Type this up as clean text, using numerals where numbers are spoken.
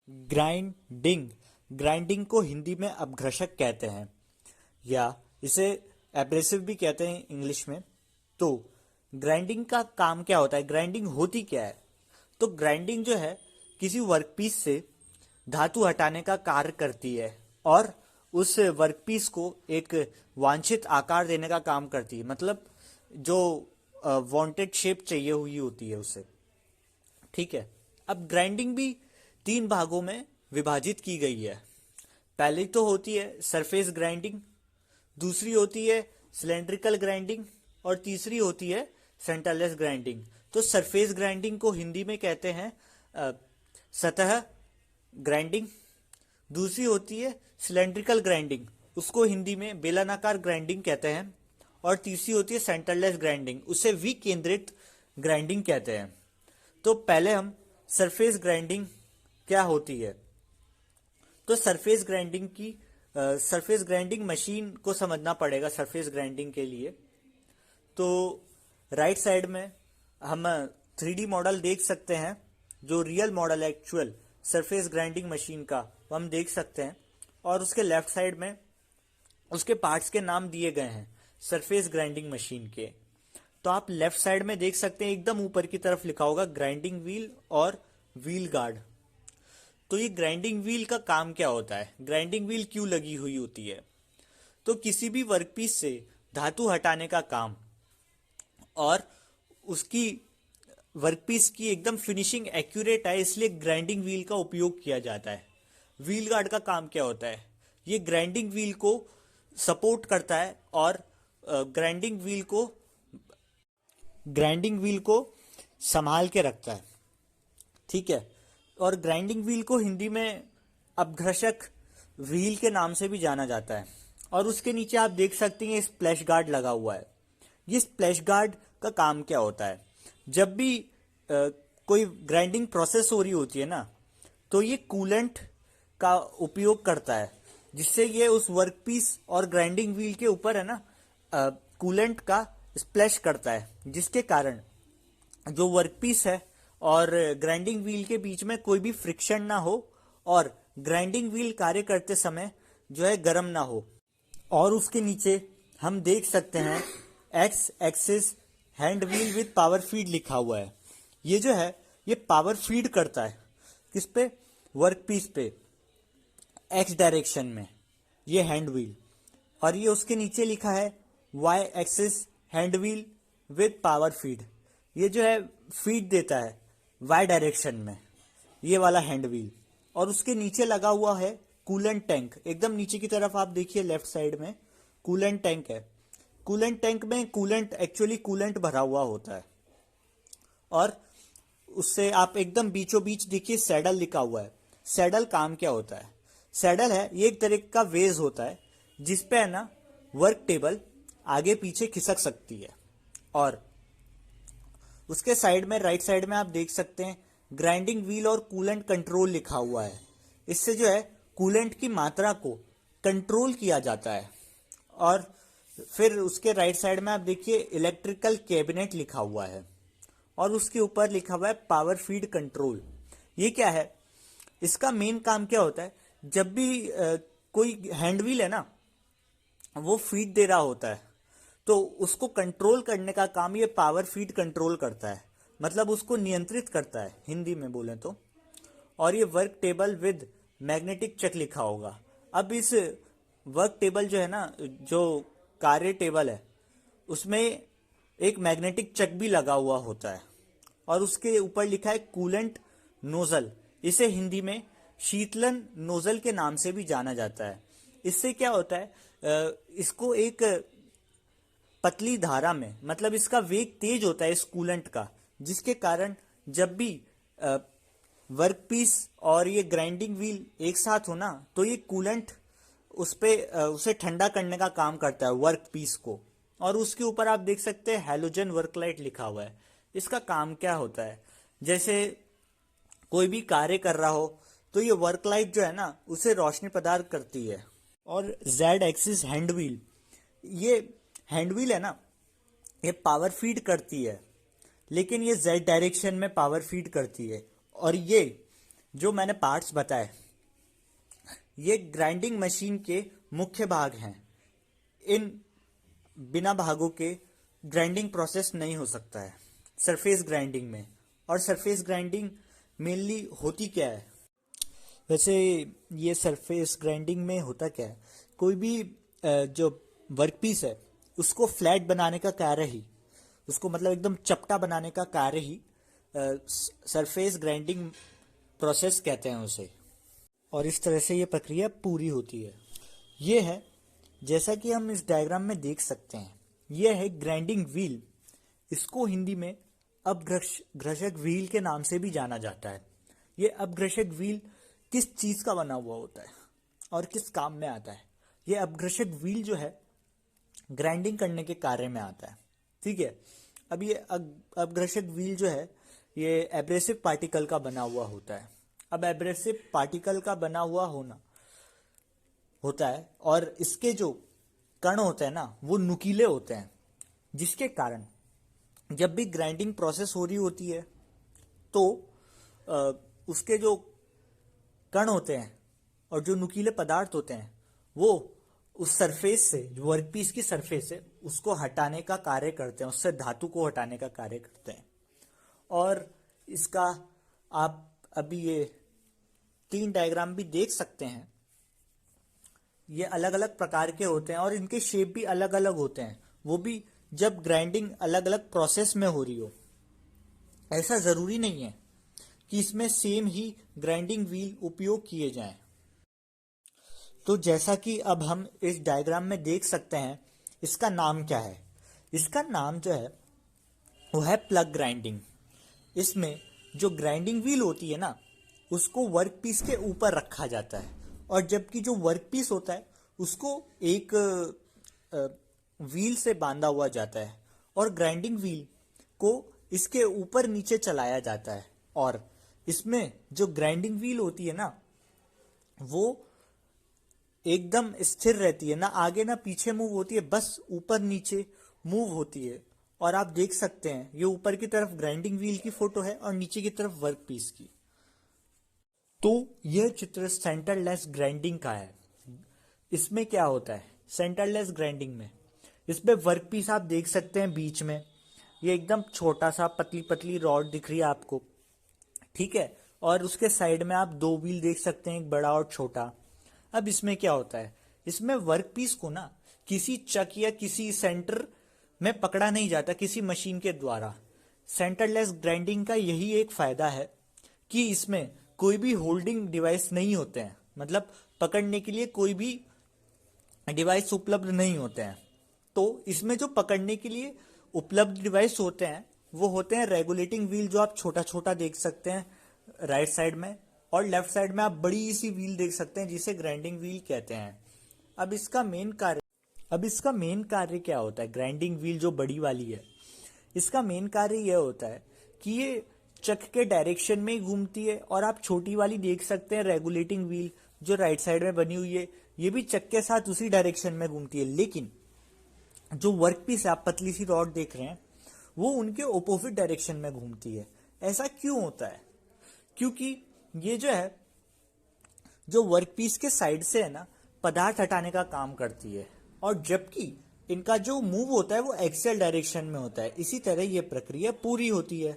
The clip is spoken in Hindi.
ग्राइंडिंग ग्राइंडिंग को हिंदी में अपघर्षक कहते हैं या इसे एब्रेसिव भी कहते हैं इंग्लिश में। तो ग्राइंडिंग का काम क्या होता है, ग्राइंडिंग होती क्या है? तो ग्राइंडिंग जो है किसी वर्कपीस से धातु हटाने का कार्य करती है और उस वर्कपीस को एक वांछित आकार देने का काम करती है। मतलब जो वांटेड शेप चाहिए हुई होती है उसे। ठीक है। अब ग्राइंडिंग भी तीन भागों में विभाजित की गई है। पहली तो होती है सरफेस ग्राइंडिंग, दूसरी होती है सिलेंड्रिकल ग्राइंडिंग और तीसरी होती है सेंटरलेस ग्राइंडिंग। तो सरफेस ग्राइंडिंग को हिंदी में कहते हैं सतह ग्राइंडिंग। दूसरी होती है सिलेंड्रिकल ग्राइंडिंग, उसको हिंदी में बेलनाकार ग्राइंडिंग कहते हैं। और तीसरी होती है सेंटरलेस ग्राइंडिंग, उसे विकेंद्रित ग्राइंडिंग कहते हैं। तो पहले हम सरफेस ग्राइंडिंग क्या होती है। तो सरफेस ग्राइंडिंग मशीन को समझना पड़ेगा सरफेस ग्राइंडिंग के लिए। तो राइट साइड में हम 3D मॉडल देख सकते हैं, जो रियल मॉडल है एक्चुअल सरफेस ग्राइंडिंग मशीन का, वो हम देख सकते हैं। और उसके लेफ्ट साइड में उसके पार्ट्स के नाम दिए गए हैं सरफेस ग्राइंडिंग मशीन के। तो आप लेफ्ट साइड में देख सकते हैं एकदम ऊपर की तरफ लिखा होगा ग्राइंडिंग व्हील और व्हील गार्ड। तो ये ग्राइंडिंग व्हील का काम क्या होता है, ग्राइंडिंग व्हील क्यों लगी हुई होती है? तो किसी भी वर्कपीस से धातु हटाने का काम और उसकी वर्कपीस की एकदम फिनिशिंग एक्यूरेट है, इसलिए ग्राइंडिंग व्हील का उपयोग किया जाता है। व्हील गार्ड का काम क्या होता है? ये ग्राइंडिंग व्हील को सपोर्ट करता है और ग्राइंडिंग व्हील को संभाल के रखता है। ठीक है। और ग्राइंडिंग व्हील को हिंदी में अपघर्षक व्हील के नाम से भी जाना जाता है। और उसके नीचे आप देख सकते हैं स्प्लैश गार्ड लगा हुआ है। ये स्प्लैश गार्ड का काम क्या होता है? जब भी कोई ग्राइंडिंग प्रोसेस हो रही होती है ना, तो ये कूलेंट का उपयोग करता है, जिससे ये उस वर्कपीस और ग्राइंडिंग व्हील के ऊपर है ना कूलेंट का स्प्लैश करता है, जिसके कारण जो वर्कपीस है और ग्राइंडिंग व्हील के बीच में कोई भी फ्रिक्शन ना हो और ग्राइंडिंग व्हील कार्य करते समय जो है गर्म ना हो। और उसके नीचे हम देख सकते हैं x axis hand wheel with power feed लिखा हुआ है। ये जो है ये पावर फीड करता है किस पे? वर्कपीस पे, एक्स डायरेक्शन में ये हैंड व्हील। और ये उसके नीचे लिखा है Y axis hand wheel with power feed. ये जो है फीड देता है वाई डायरेक्शन में, ये वाला हैंड व्हील। और उसके नीचे लगा हुआ है कूलेंट टैंक। एकदम नीचे की तरफ आप देखिए लेफ्ट साइड में कूलेंट टैंक है। कूलेंट टैंक में कूलेंट भरा हुआ होता है। और उससे आप एकदम बीचों बीच देखिए सैडल लिखा हुआ है। सैडल काम क्या होता है? सैडल है ये एक तरह का वेज होता है जिसपे है ना वर्क टेबल आगे पीछे खिसक सकती है। और उसके साइड में राइट साइड में आप देख सकते हैं ग्राइंडिंग व्हील और कूलेंट कंट्रोल लिखा हुआ है। इससे जो है कूलेंट की मात्रा को कंट्रोल किया जाता है। और फिर उसके राइट साइड में आप देखिए इलेक्ट्रिकल कैबिनेट लिखा हुआ है और उसके ऊपर लिखा हुआ है पावर फीड कंट्रोल। ये क्या है? इसका मेन काम क्या होता है? जब भी कोई हैंड व्हील है ना वो फीड दे रहा होता है, तो उसको कंट्रोल करने का काम ये पावर फीड कंट्रोल करता है, मतलब उसको नियंत्रित करता है हिंदी में बोलें तो। और ये वर्क टेबल विद मैग्नेटिक चक लिखा होगा। अब इस वर्क टेबल जो है ना, जो कार्य टेबल है, उसमें एक मैग्नेटिक चक भी लगा हुआ होता है और उसके ऊपर लिखा है कूलेंट नोजल। इसे हिंदी में शीतलन नोजल के नाम से भी जाना जाता है। इससे क्या होता है? इसको एक पतली धारा में, मतलब इसका वेग तेज होता है इस कूलेंट का, जिसके कारण जब भी वर्कपीस और ये ग्राइंडिंग व्हील एक साथ हो ना, तो ये कूलेंट उसे ठंडा करने का काम करता है वर्कपीस को। और उसके ऊपर आप देख सकते हैं हैलोजन वर्क लाइट लिखा हुआ है। इसका काम क्या होता है? जैसे कोई भी कार्य कर रहा हो तो ये वर्क लाइट जो है ना उसे रोशनी प्रदान करती है। और जेड एक्सिस हैंड व्हील, ये हैंड व्हील है ना ये पावर फीड करती है, लेकिन ये जेड डायरेक्शन में पावर फीड करती है। और ये जो मैंने पार्ट्स बताए ये ग्राइंडिंग मशीन के मुख्य भाग हैं। इन बिना भागों के ग्राइंडिंग प्रोसेस नहीं हो सकता है सरफेस ग्राइंडिंग में। और सरफेस ग्राइंडिंग मेनली होती क्या है? वैसे ये सरफेस ग्राइंडिंग में होता क्या है, कोई भी जो वर्कपीस है उसको फ्लैट बनाने का कार्य ही, उसको मतलब एकदम चपटा बनाने का कार्य ही सरफेस ग्राइंडिंग प्रोसेस कहते हैं उसे। और इस तरह से ये प्रक्रिया पूरी होती है। ये है, जैसा कि हम इस डायग्राम में देख सकते हैं, यह है ग्राइंडिंग व्हील। इसको हिंदी में अपघर्षक व्हील के नाम से भी जाना जाता है। ये अपघर्षक व्हील किस चीज का बना हुआ होता है और किस काम में आता है? ये अपघर्षक व्हील जो है ग्राइंडिंग करने के कार्य में आता है। ठीक है। अब ये अपघर्षक व्हील जो है ये एब्रेसिव पार्टिकल का बना हुआ होता है। अब एब्रेसिव पार्टिकल का बना हुआ होता है और इसके जो कण होते हैं ना वो नुकीले होते हैं, जिसके कारण जब भी ग्राइंडिंग प्रोसेस हो रही होती है तो उसके जो कण होते हैं और जो नुकीले पदार्थ होते हैं वो उस सरफेस से, जो वर्कपीस की सरफेस है, उसको हटाने का कार्य करते हैं, उससे धातु को हटाने का कार्य करते हैं। और इसका आप अभी ये 3 डायग्राम भी देख सकते हैं। ये अलग अलग प्रकार के होते हैं और इनके शेप भी अलग अलग होते हैं, वो भी जब ग्राइंडिंग अलग अलग प्रोसेस में हो रही हो। ऐसा जरूरी नहीं है कि इसमें सेम ही ग्राइंडिंग व्हील उपयोग किए जाएं। तो जैसा कि अब हम इस डायग्राम में देख सकते हैं, इसका नाम क्या है? इसका नाम जो है वो है प्लग ग्राइंडिंग। इसमें जो ग्राइंडिंग व्हील होती है ना उसको वर्कपीस के ऊपर रखा जाता है, और जबकि जो वर्कपीस होता है उसको एक व्हील से बांधा हुआ जाता है और ग्राइंडिंग व्हील को इसके ऊपर नीचे चलाया जाता है। और इसमें जो ग्राइंडिंग व्हील होती है ना वो एकदम स्थिर रहती है, ना आगे ना पीछे मूव होती है, बस ऊपर नीचे मूव होती है। और आप देख सकते हैं ये ऊपर की तरफ ग्राइंडिंग व्हील की फोटो है और नीचे की तरफ वर्कपीस की। तो यह चित्र सेंटरलेस ग्राइंडिंग का है। इसमें क्या होता है सेंटरलेस ग्राइंडिंग में? इसमें वर्कपीस आप देख सकते हैं बीच में, ये एकदम छोटा सा पतली पतली रॉड दिख रही है आपको, ठीक है। और उसके साइड में आप 2 व्हील देख सकते हैं, एक बड़ा और छोटा। अब इसमें क्या होता है, इसमें वर्कपीस को ना किसी चक या किसी सेंटर में पकड़ा नहीं जाता किसी मशीन के द्वारा। सेंटरलेस ग्राइंडिंग का यही एक फायदा है कि इसमें कोई भी होल्डिंग डिवाइस नहीं होते हैं, मतलब पकड़ने के लिए कोई भी डिवाइस उपलब्ध नहीं होते हैं। तो इसमें जो पकड़ने के लिए उपलब्ध डिवाइस होते हैं वो होते हैं रेगुलेटिंग व्हील, जो आप छोटा छोटा देख सकते हैं राइट साइड में, और लेफ्ट साइड में आप बड़ी सी व्हील देख सकते हैं जिसे ग्राइंडिंग व्हील कहते हैं। अब इसका मेन कार्य क्या होता है? ग्राइंडिंग व्हील जो बड़ी वाली है, इसका मेन कार्य यह होता है कि ये चक के डायरेक्शन में ही घूमती है। और आप छोटी वाली देख सकते हैं रेगुलेटिंग व्हील जो राइट साइड में बनी हुई है, ये भी चक के साथ उसी डायरेक्शन में घूमती है। लेकिन जो वर्कपीस है, आप पतली सी रॉड देख रहे हैं, वो उनके ऑपोजिट डायरेक्शन में घूमती है। ऐसा क्यों होता है? क्योंकि ये जो है जो वर्कपीस के साइड से है ना पदार्थ हटाने का काम करती है, और जबकि इनका जो मूव होता है वो एक्सियल डायरेक्शन में होता है। इसी तरह ये प्रक्रिया पूरी होती है।